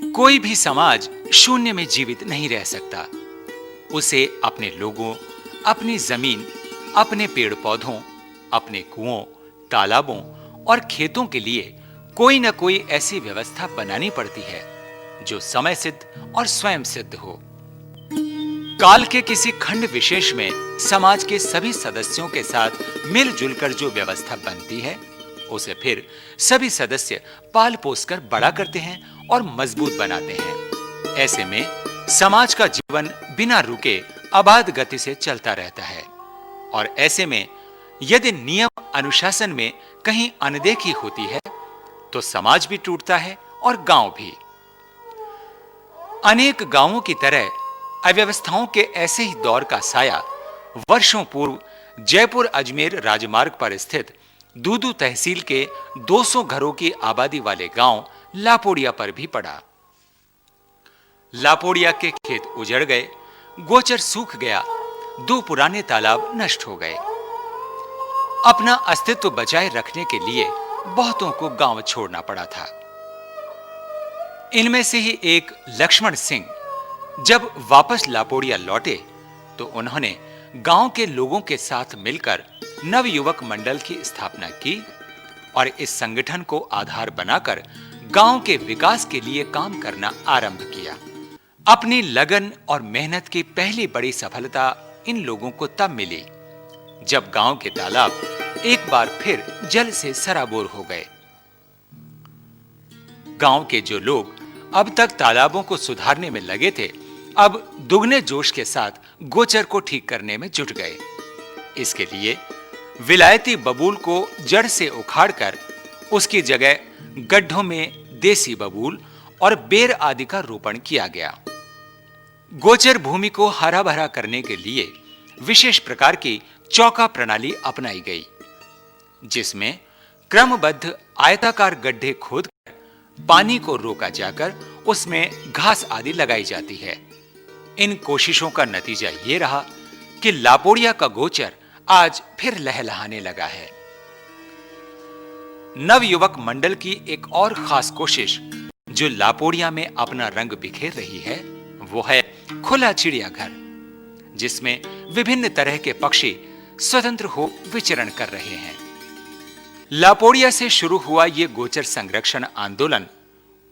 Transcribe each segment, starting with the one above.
कोई भी समाज शून्य में जीवित नहीं रह सकता। उसे अपने लोगों, अपनी जमीन, अपने पेड़ पौधों, अपने कुओं, तालाबों और खेतों के लिए कोई न कोई ऐसी व्यवस्था बनानी पड़ती है जो समय सिद्ध और स्वयं सिद्ध हो। काल के किसी खंड विशेष में समाज के सभी सदस्यों के साथ मिलजुल कर जो व्यवस्था बनती है, उसे फिर सभी सदस्य पाल पोस कर बड़ा करते हैं और मजबूत बनाते हैं। ऐसे में समाज का जीवन बिना रुके अबाध गति से चलता रहता है। और ऐसे में यदि नियम अनुशासन में कहीं अनदेखी होती है तो समाज भी टूटता है और गांव भी। अनेक गांवों की तरह अव्यवस्थाओं के ऐसे ही दौर का साया वर्षों पूर्व जयपुर अजमेर राजमार्ग पर स्थित दूदू तहसील के 200 घरों की आबादी वाले गांव लापोड़िया पर भी पड़ा। लापोड़िया के खेत उजड़ गए, गोचर सूख गया, 2 पुराने तालाब नष्ट हो गए। अपना अस्तित्व बचाए रखने के लिए बहुतों को गांव छोड़ना पड़ा था। इनमें से ही एक लक्ष्मण सिंह जब वापस लापोड़िया लौटे तो उन्होंने गांव के लोगों के साथ मिलकर नवयुवक मंडल की स्थापना की और इस संगठन को आधार बनाकर गांव के विकास के लिए काम करना आरंभ किया। अपनी लगन और मेहनत की पहली बड़ी सफलता इन लोगों को तब मिली जब गांव के तालाब एक बार फिर जल से सराबोर हो गए। गांव के जो लोग अब तक तालाबों को सुधारने में लगे थे, अब दुगने जोश के साथ गोचर को ठीक करने में जुट गए। इसके लिए विलायती बबूल को जड़ से उखाड़कर उसकी जगह गड्ढों में देसी बबूल और बेर आदि का रोपण किया गया। गोचर भूमि को हरा भरा करने के लिए विशेष प्रकार की चौका प्रणाली अपनाई गई, जिसमें क्रमबद्ध आयताकार गड्ढे खोदकर पानी को रोका जाकर उसमें घास आदि लगाई जाती है। इन कोशिशों का नतीजा यह रहा कि लापोड़िया का गोचर आज फिर लहलहाने लगा है। नवयुवक मंडल की एक और खास कोशिश जो लापोड़िया में अपना रंग बिखेर रही है, वो है खुला चिड़ियाघर, जिसमें विभिन्न तरह के पक्षी स्वतंत्र हो विचरण कर रहे हैं। लापोड़िया से शुरू हुआ यह गोचर संरक्षण आंदोलन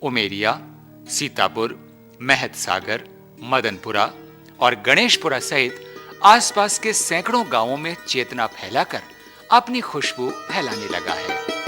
उमेरिया, सीतापुर, महत सागर, मदनपुरा और गणेशपुरा सहित आसपास के सैकड़ों गांवों में चेतना फैलाकर अपनी खुशबू फैलाने लगा है।